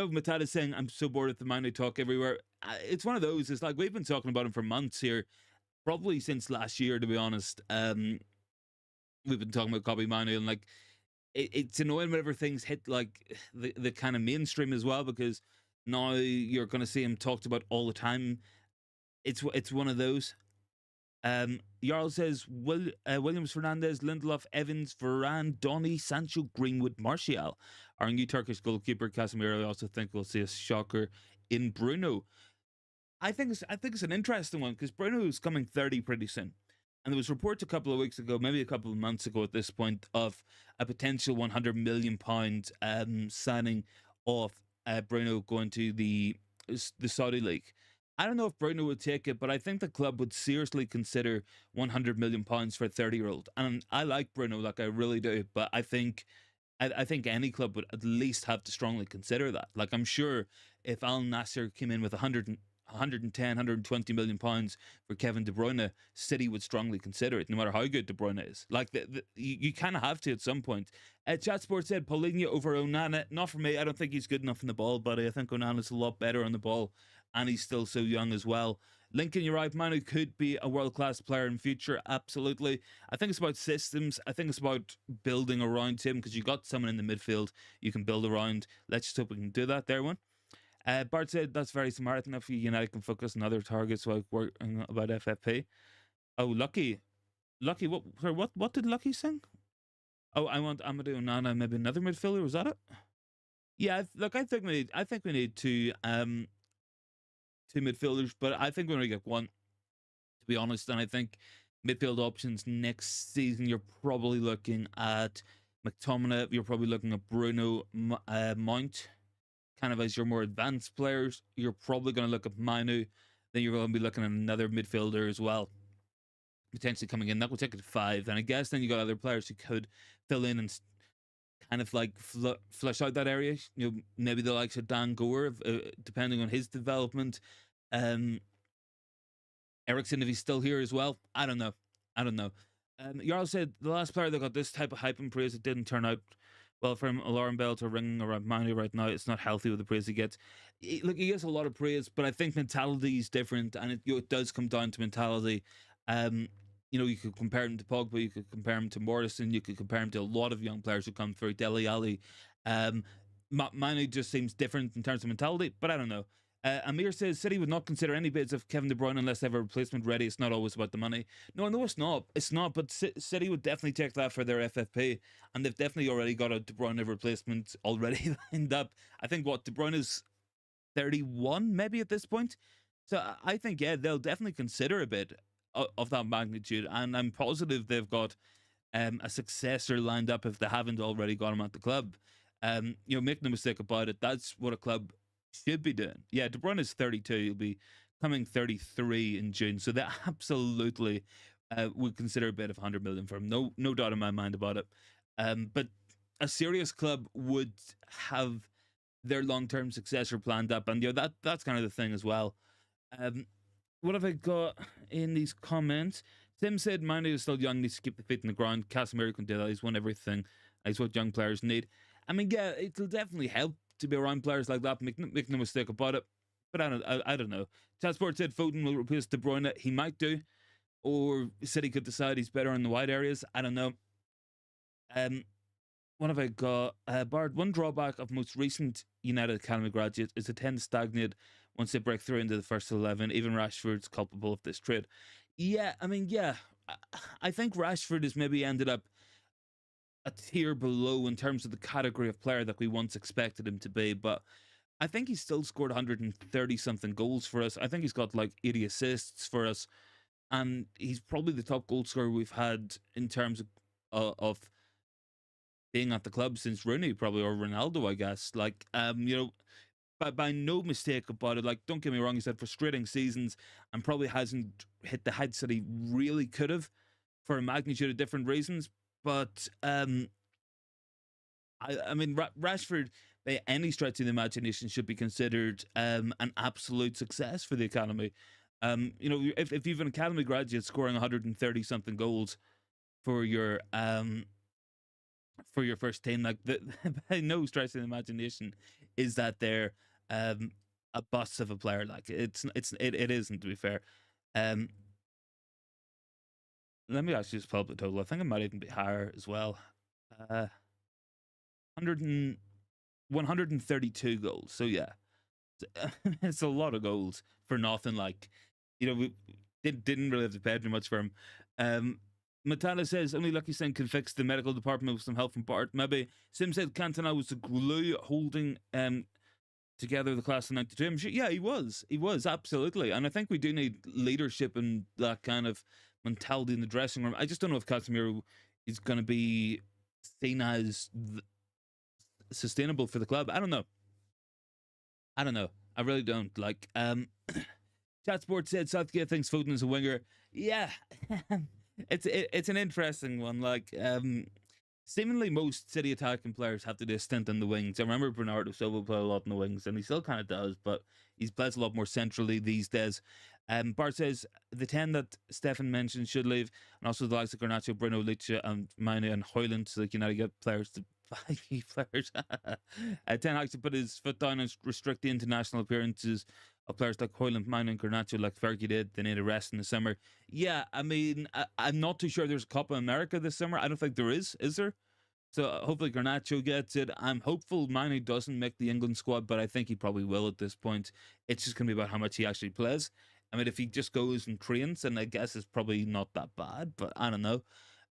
Matada's saying, I'm so bored of the Mainoo talk everywhere. It's one of those. It's like, we've been talking about him for months here, probably since last year, to be honest. We've been talking about Kobbie Mainoo, and like, it's annoying whenever things hit like the kind of mainstream as well, because now you're going to see him talked about all the time. It's one of those. Jarl says Williams, Fernandez, Lindelof, Evans, Varane, Donny, Sancho, Greenwood, Martial. Our new Turkish goalkeeper Casemiro. I also think we'll see a shocker in Bruno. I think it's an interesting one, because Bruno is coming 30 pretty soon. And there was reports a couple of weeks ago, maybe a couple of months ago at this point, of a potential £100 million signing of Bruno going to the Saudi league. I don't know if Bruno would take it, but I think the club would seriously consider £100 million for a 30-year-old. And I like Bruno, like, I really do. But I think any club would at least have to strongly consider that. Like, I'm sure if Al Nasser came in with 110, 120 million pounds for Kevin De Bruyne, City would strongly consider it, no matter how good De Bruyne is. Like, you kind of have to at some point. Chat Sport said Paulinho over Onana. Not for me. I don't think he's good enough in the ball, buddy. I think Onana's a lot better on the ball, and he's still so young as well. Lincoln, you're right. Mainoo could be a world-class player in future. Absolutely. I think it's about systems. I think it's about building around him, because you got someone in the midfield you can build around. Let's just hope we can do that there, one. Bart said that's very smart enough. United can focus on other targets while working about FFP. Oh, Lucky. What did Lucky sing? Oh, I want Amadou Onana, maybe another midfielder. Was that it? Yeah, look, I think we need two midfielders, but I think we only get one, to be honest. And I think midfield options next season, you're probably looking at McTominay. You're probably looking at Bruno, Mount, kind of as your more advanced players. You're probably going to look at Mainoo. Then you're going to be looking at another midfielder as well, potentially coming in. That will take it to 5. And I guess then you got other players who could fill in and kind of like flush out that area. You know, maybe the likes of Dan Gore, depending on his development. Ericsson, if he's still here as well. I don't know. Jarl said the last player that got this type of hype and praise, it didn't turn out well for him. Lauren Bell to ring around Mainoo right now. It's not healthy with the praise he gets. Look, he gets a lot of praise, but I think mentality is different, and it does come down to mentality. You could compare him to Pogba, you could compare him to Morrison, you could compare him to a lot of young players who come through. Dele Alli. Mainoo just seems different in terms of mentality, but I don't know. Amir says City would not consider any bids of Kevin De Bruyne unless they have a replacement ready. It's not always about the money. No, it's not. It's not. But City would definitely take that for their FFP, and they've definitely already got a De Bruyne replacement already lined up. I think what De Bruyne is 31 maybe at this point. So I think yeah, they'll definitely consider a bid of that magnitude, and I'm positive they've got a successor lined up if they haven't already got him at the club. Make no mistake about it. That's what a club should be doing. Yeah, De Bruyne is 32. He'll be coming 33 in June. So they absolutely would consider a bid of 100 million for him. No doubt in my mind about it. But a serious club would have their long-term successor planned up, and that's kind of the thing as well. What have I got in these comments? Tim said Mainoo is still young, needs to keep the feet in the ground. Casemiro can do that. He's won everything. He's what young players need. I mean, yeah, it'll definitely help to be around players like that. Make no mistake about it. But I don't know. Chatsport said Foden will replace De Bruyne. He might do, or City could decide he's better in the wide areas. I don't know. What have I got? Bard, one drawback of most recent United Academy graduates is they tend to stagnate once they break through into the first 11. Even Rashford's culpable of this trade. Yeah, I mean, yeah. I think Rashford has maybe ended up a tier below in terms of the category of player that we once expected him to be, but I think he's still scored 130 something goals for us. I think he's got like 80 assists for us, and he's probably the top goal scorer we've had in terms of being at the club since Rooney, probably, or Ronaldo, I guess. Like, by no mistake about it. Like, don't get me wrong, he's had frustrating seasons and probably hasn't hit the heights that he really could have for a magnitude of different reasons. But I mean, Rashford, by any stretch of the imagination, should be considered an absolute success for the academy. If you've an academy graduate scoring 130 something goals for your first team, like by no stretch of the imagination is that they're a bust of a player. Like it isn't, to be fair. Let me actually just pull up the total. I think it might even be higher as well. 132 goals. So yeah, it's a lot of goals for nothing. Like, we didn't really have to pay too much for him. Matala says only Lucky Sen can fix the medical department with some help from Bart. Maybe Sim said Cantona was the glue holding together the class of '92. I'm sure, yeah, he was absolutely, and I think we do need leadership and that kind of mentality in the dressing room. I just don't know if Casemiro is going to be seen as sustainable for the club. I don't know. I really don't. Like, Chat Sports said Southgate thinks Foden is a winger. Yeah, it's an interesting one. Like, seemingly most City attacking players have to do a stint in the wings. I remember Bernardo Silva played a lot in the wings, and he still kind of does, but he plays a lot more centrally these days. Bart says the 10 that Stefan mentioned should leave, and also the likes of Garnacho, Bruno, Licha, and Mainoo and Hoyland, so they can get players to buy key players. 10 actually put his foot down and restrict the international appearances of players like Hoyland, Mainoo, and Garnacho, like Fergie did. They need a rest in the summer. Yeah, I mean, I'm not too sure there's a Copa America this summer. I don't think there is there? So hopefully Garnacho gets it. I'm hopeful Mainoo doesn't make the England squad, but I think he probably will at this point. It's just going to be about how much he actually plays. I mean, if he just goes and trains, then I guess it's probably not that bad, but I don't know.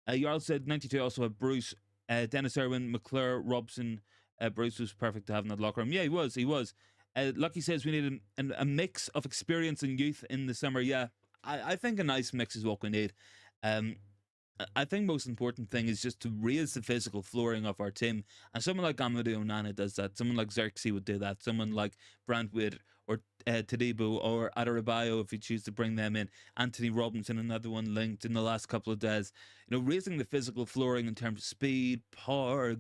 Jarl said 92 also had Bruce, Dennis Irwin, McClure, Robson. Bruce was perfect to have in that locker room. Yeah, he was. Lucky says we need a mix of experience and youth in the summer. Yeah, I think a nice mix is what we need. I think most important thing is just to raise the physical flooring of our team. And someone like Amadou Onana does that. Someone like Zirkzee would do that. Someone like Brentford or Tadibo or Adarabioyo, if you choose to bring them in. Anthony Robinson, another one linked in the last couple of days. Raising the physical flooring in terms of speed, power,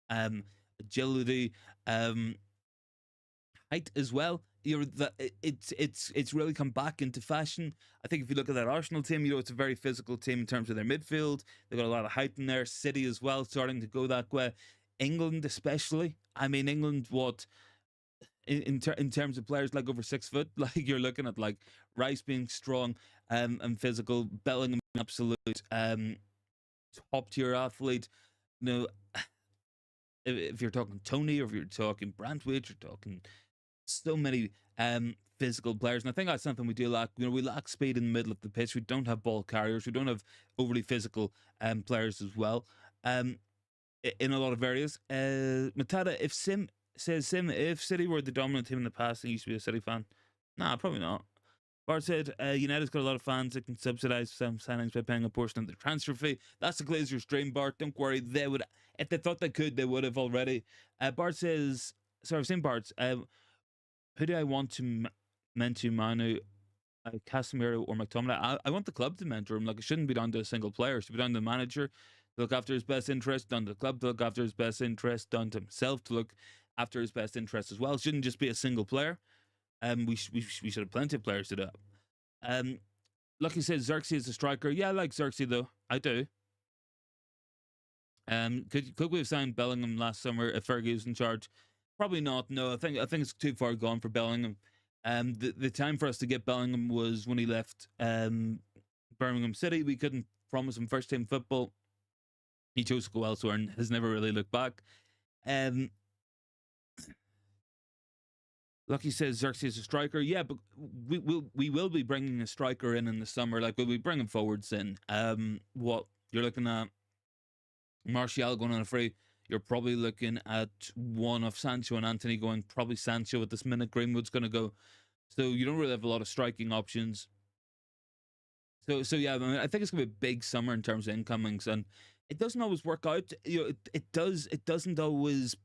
agility, height as well. It's really come back into fashion. I think if you look at that Arsenal team, it's a very physical team in terms of their midfield. They've got a lot of height in there. City as well, starting to go that way. England especially. I mean, England, what in terms of players like over 6 foot, like you're looking at like Rice being strong and physical, Bellingham absolute top tier athlete. If you're talking Tony, or if you're talking Brantwaite, you're talking so many physical players, and I think that's something we do lack. We lack speed in the middle of the pitch. We don't have ball carriers. We don't have overly physical players as well. Um, in a lot of areas. Matata, if Sim, if City were the dominant team in the past, he used to be a City fan. Nah, probably not. Bart said, United's got a lot of fans that can subsidise some signings by paying a portion of the transfer fee. That's the Glazers' dream, Bart. Don't worry. They would, if they thought they could, they would have already. Bart says, sorry, I've seen Bart's. Who do I want to mentor Mainoo? Casemiro or McTominay? I want the club to mentor him. Like, it shouldn't be down to a single player. It should be down to the manager to look after his best interest, down to the club to look after his best interest, down to himself to look after his best interest as well. It shouldn't just be a single player. We should have plenty of players to do that. Lucky says Zirkzee is a striker. Yeah, I like Zirkzee though. I do. Could we have signed Bellingham last summer if Fergie was in charge? Probably not. No, I think it's too far gone for Bellingham. The time for us to get Bellingham was when he left Birmingham City. We couldn't promise him first team football. He chose to go elsewhere and has never really looked back. Lucky says Zirkzee is a striker. Yeah, but we will be bringing a striker in the summer. Like, we'll be bringing forwards in. What you're looking at, Martial going on a free. You're probably looking at one of Sancho and Anthony going. Probably Sancho at this minute. Greenwood's going to go. So you don't really have a lot of striking options. So yeah, I mean, I think it's going to be a big summer in terms of incomings, and it doesn't always work out. It doesn't always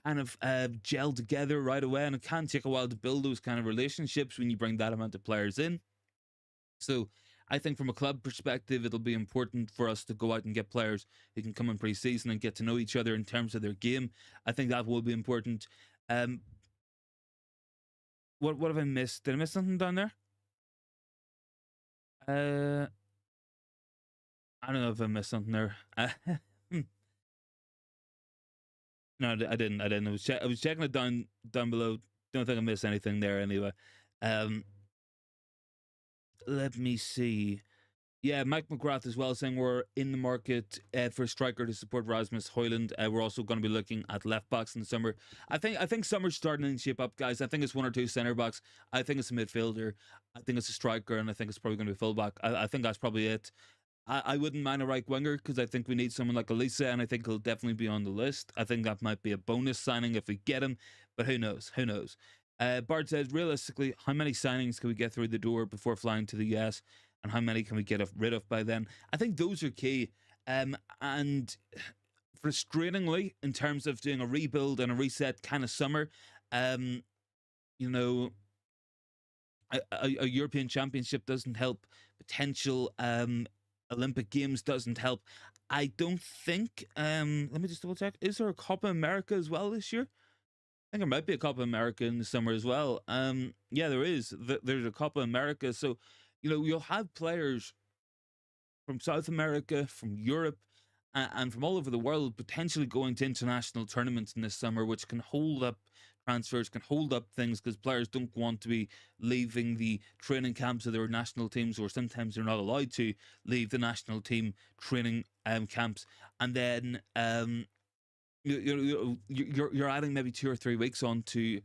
kind of gel together right away, and it can take a while to build those kind of relationships when you bring that amount of players in. So I think from a club perspective, it'll be important for us to go out and get players who can come in pre-season and get to know each other in terms of their game. I think that will be important. What have I missed? Did I miss something down there? I don't know if I missed something there. No, I didn't. I was checking it down below. Don't think I missed anything there anyway. Let me see. Yeah, Mike McGrath as well saying we're in the market for a striker to support Rasmus Højlund. We're also going to be looking at left backs in the summer. I think summer's starting to shape up, guys. I think it's one or two centre backs. I think it's a midfielder. I think it's a striker, and I think it's probably going to be a fullback. I think that's probably it. I wouldn't mind a right winger because I think we need someone like Elisa, and I think he'll definitely be on the list. I think that might be a bonus signing if we get him, but who knows? Who knows? Bart says, realistically, how many signings can we get through the door before flying to the US, and how many can we get rid of by then? I think those are key. And frustratingly, in terms of doing a rebuild and a reset kind of summer, you know, a European Championship doesn't help. Potential Olympic Games doesn't help. I don't think. Let me just double check. Is there a Copa America as well this year? I think there might be a Copa America in the summer as well. Yeah, there is. There's a Copa America. So, you'll have players from South America, from Europe, and from all over the world potentially going to international tournaments in this summer, which can hold up transfers, can hold up things, because players don't want to be leaving the training camps of their national teams, or sometimes they're not allowed to leave the national team training camps, and then you're adding maybe 2 or 3 weeks on to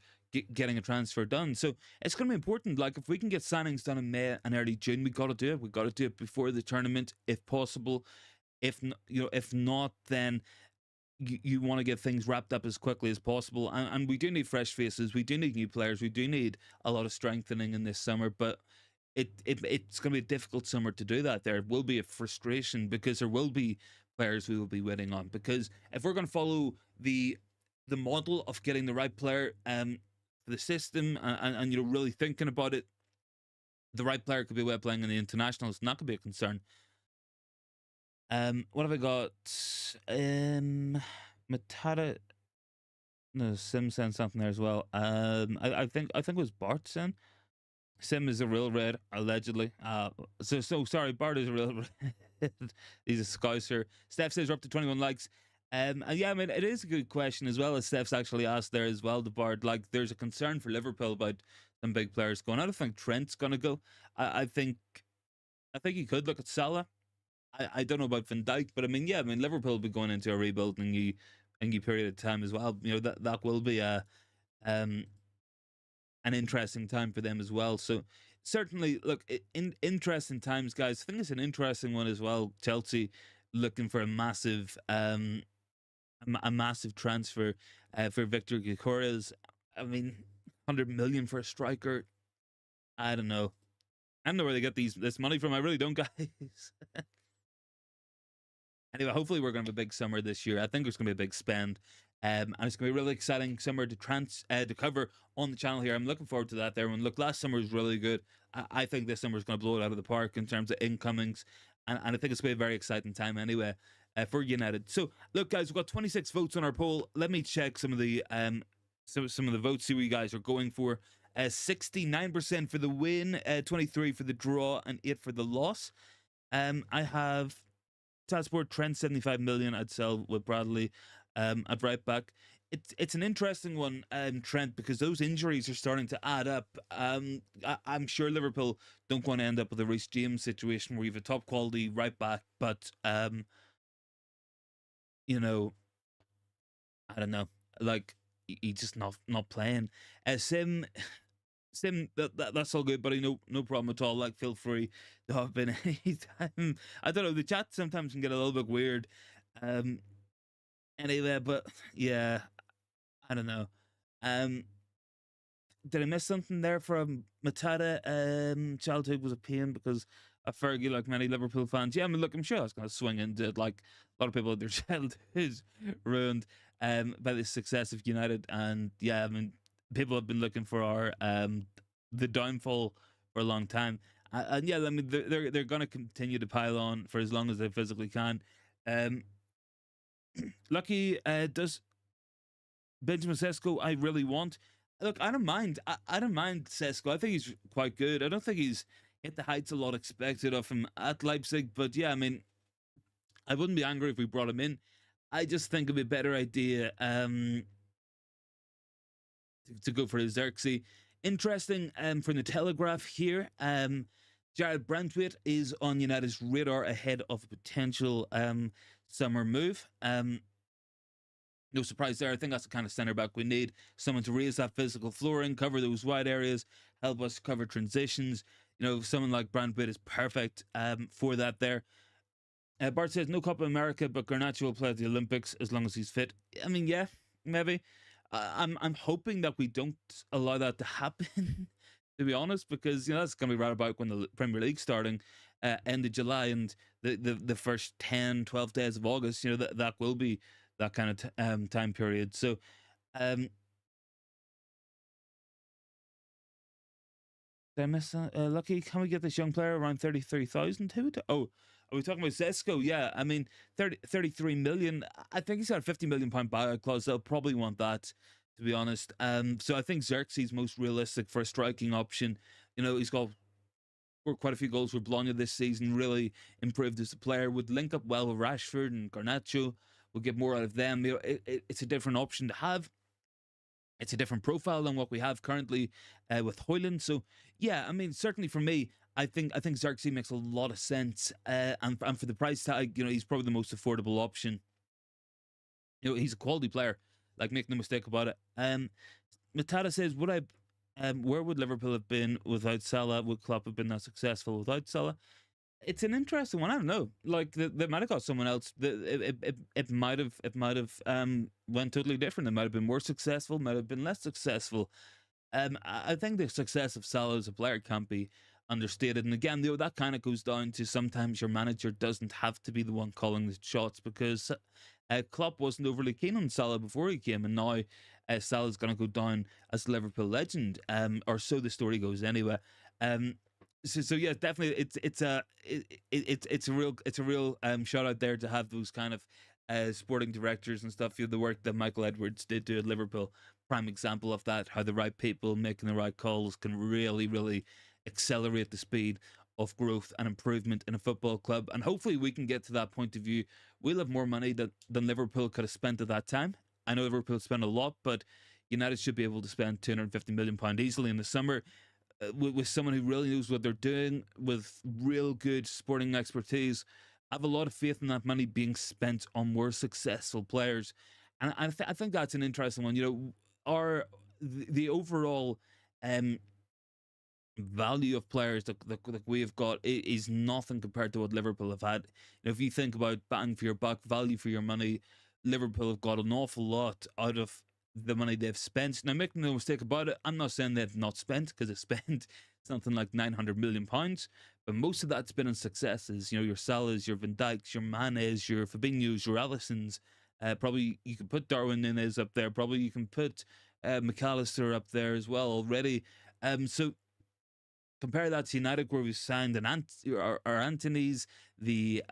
getting a transfer done. So it's going to be important. Like, if we can get signings done in May and early June, we got to do it. We got to do it before the tournament, if possible. If not, then you want to get things wrapped up as quickly as possible. And we do need fresh faces. We do need new players. We do need a lot of strengthening in this summer. But it's going to be a difficult summer to do that. There will be a frustration because there will be players we will be waiting on. Because if we're going to follow the model of getting the right player for the system and really thinking about it, the right player could be away playing in the internationals, and that could be a concern. What have I got? Matata. No, Sim sent something there as well. I think it was Bart sent. Sim is a real red, allegedly. So sorry, Bart is a real red. He's a scouser. Steph says we're up to 21 likes. And yeah, I mean, it is a good question as well, as Steph's actually asked there as well, the Bart. Like, there's a concern for Liverpool about some big players going. I don't think Trent's gonna go. I think you could look at Salah. I don't know about Van Dijk, but I mean, Liverpool will be going into a rebuild in a new period of time as well. That will be a um, an interesting time for them as well. So certainly, look, in interesting times, guys. I think it's an interesting one as well. Chelsea looking for a massive a massive transfer for Victor Gyökeres. I mean, 100 million for a striker. I don't know. I don't know where they get this money from. I really don't, guys. Anyway, hopefully we're going to have a big summer this year. I think there's going to be a big spend. And it's going to be a really exciting summer to cover on the channel here. I'm looking forward to that there. And look, last summer was really good. I think this summer is going to blow it out of the park in terms of incomings. And I think it's going to be a very exciting time anyway for United. So, look, guys, we've got 26 votes on our poll. Let me check some of the some of the votes, see what you guys are going for. 69% for the win, 23 for the draw, and 8 for the loss. I have Tasport Trent 75 million. I'd sell with Bradley at right back. It's an interesting one, Trent, because those injuries are starting to add up. I'm sure Liverpool don't want to end up with a Reece James situation where you have a top quality right back, but you know, I don't know, like he's just not playing. Sim, that's all good, buddy. No problem at all. Like, feel free to hop in anytime. I don't know. The chat sometimes can get a little bit weird. Anyway, but yeah, I don't know. Did I miss something there from Matata? Childhood was a pain because of Fergie, like many Liverpool fans. Yeah, I mean, look, I'm sure I was going to swing into it. Like a lot of people, their childhood ruined by the success of United, and yeah, I mean, people have been looking for our the downfall for a long time. And yeah, I mean, they're going to continue to pile on for as long as they physically can. Lucky does Benjamin Sesko. I really want. Look, I don't mind. I don't mind Sesko. I think he's quite good. I don't think he's hit the heights a lot expected of him at Leipzig, but yeah, I mean, I wouldn't be angry if we brought him in. I just think it'd be a better idea to go for a Zirkzee. Interesting from the Telegraph here. Jared Brentford is on United's radar ahead of a potential summer move. No surprise there. I think that's the kind of centre back we need. Someone to raise that physical flooring, cover those wide areas, help us cover transitions. You know, someone like Brentford is perfect for that there. Bart says, no Copa America, but Garnacho will play at the Olympics as long as he's fit. I mean, yeah, maybe. I'm hoping that we don't allow that to happen, to be honest, because, you know, that's going to be right about when the Premier League starting end of July, and the first 10, 12 days of August, you know, that will be that kind of time period. So, did I miss Lucky? Can we get this young player around 33,000? Oh, are we talking about Sesko? Yeah, I mean, 33 million. I think he's got a 50 million pound buyout clause. They'll probably want that, to be honest. So I think Zirkzee's most realistic for a striking option. You know, he's got scored quite a few goals for Bologna this season, really improved as a player, would link up well with Rashford and Garnacho, would get more out of them. You know, it's a different option to have. It's a different profile than what we have currently with Højlund. So yeah, I mean, certainly for me, I think Zirkzee makes a lot of sense, and for the price tag, you know, he's probably the most affordable option. You know, he's a quality player. Like, make no mistake about it. Matata says, would I? Where would Liverpool have been without Salah? Would Klopp have been that successful without Salah? It's an interesting one. I don't know. Like, they might have got someone else. It might have went totally different. It might have been more successful. Might have been less successful. I think the success of Salah as a player can't be understated. And again, you know, that kind of goes down to sometimes your manager doesn't have to be the one calling the shots, because Klopp wasn't overly keen on Salah before he came, and now Salah's going to go down as a Liverpool legend, or so the story goes anyway. So yeah, definitely, it's a real shout out there to have those kind of sporting directors and stuff. You know, the work that Michael Edwards did do at Liverpool, prime example of that. How the right people making the right calls can really accelerate the speed of growth and improvement in a football club. And hopefully we can get to that point of view. We'll have more money than Liverpool could have spent at that time. I know Liverpool spent a lot, but United should be able to spend £250 million easily in the summer. With someone who really knows what they're doing, with real good sporting expertise. I have a lot of faith in that money being spent on more successful players, and I think that's an interesting one. You know, the overall um value of players that we have got is nothing compared to what Liverpool have had. If you think about bang for your buck, value for your money, Liverpool have got an awful lot out of the money they've spent. Now, make no mistake about it, I'm not saying they've not spent, because they've spent something like £900 million, but most of that's been on successes. Your Salahs, your Van Dijks, your Manes, your Fabinhos, your Alissons. Probably you can put Darwin Nunez up there. Probably you can put McAllister up there as well already. So compare that to United, where we've signed our Antony's, the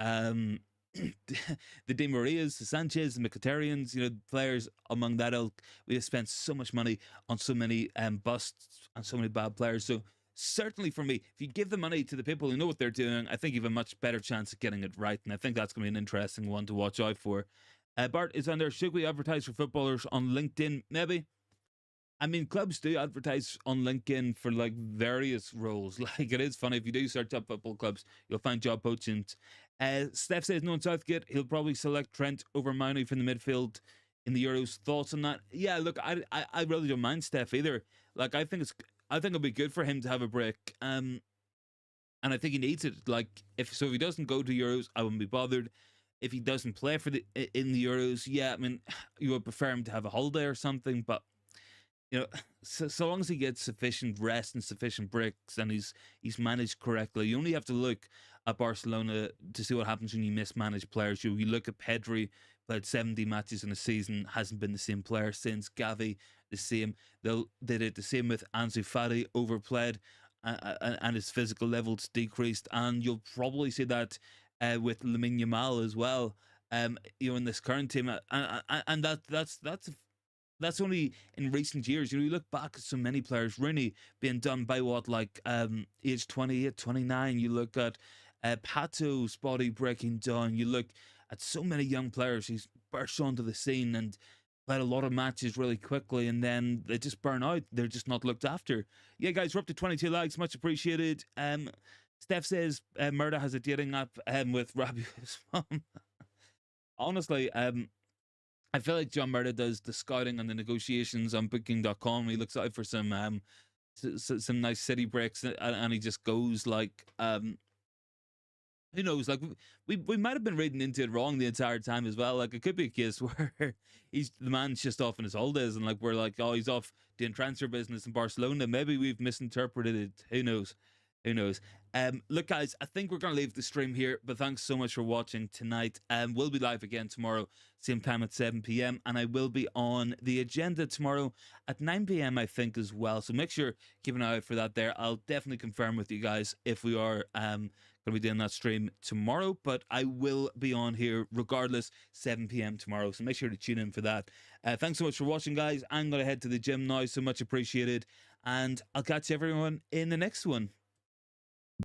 the Di Marias, the Sanchez, the Mkhitaryan's, players among that ilk. We have spent so much money on so many busts and so many bad players. So certainly for me, if you give the money to the people who know what they're doing, I think you have a much better chance of getting it right. And I think that's going to be an interesting one to watch out for. Bart is on there. Should we advertise for footballers on LinkedIn? Maybe. I mean, clubs do advertise on LinkedIn for like various roles. Like, it is funny, if you do search up football clubs, you'll find job postings. Steph says no on Southgate. He'll probably select Trent over Mainoo from the midfield in the Euros. Thoughts on that? Yeah, look, I really don't mind Steph either. Like, I think it'll be good for him to have a break. And I think he needs it. Like, if he doesn't go to Euros, I wouldn't be bothered. If he doesn't play in the Euros, yeah, I mean, you would prefer him to have a holiday or something, but so long as he gets sufficient rest and sufficient breaks and he's managed correctly. You only have to look at Barcelona to see what happens when you mismanage players. You look at Pedri, played 70 matches in a season, hasn't been the same player since. Gavi, the same. They did the same with Ansu Fati, overplayed, and his physical levels decreased. And you'll probably see that with Lamine Yamal as well. In this current team, and that's only in recent years. You look back at so many players really being done by age 28, 29. You look at Pato's body breaking down. You look at so many young players who's burst onto the scene and played a lot of matches really quickly, and then they just burn out. They're just not looked after. Yeah, guys, we're up to 22 likes. Much appreciated. Steph says Murda has a dating app with Rabiot's mom. Honestly, I feel like John Murda does the scouting and the negotiations on Booking.com. He looks out for some nice city breaks, and he just goes like, who knows? Like, we might have been reading into it wrong the entire time as well. Like, it could be a case where the man's just off on his holidays, and like we're like, oh, he's off doing transfer business in Barcelona. Maybe we've misinterpreted it. Who knows? Who knows? Look, guys, I think we're going to leave the stream here, but thanks so much for watching tonight. We'll be live again tomorrow, same time at 7 p.m, and I will be on the agenda tomorrow at 9 p.m, I think, as well. So make sure, keep an eye out for that there. I'll definitely confirm with you guys if we are going to be doing that stream tomorrow, but I will be on here regardless, 7 p.m. tomorrow. So make sure to tune in for that. Thanks so much for watching, guys. I'm going to head to the gym now, so much appreciated. And I'll catch everyone in the next one.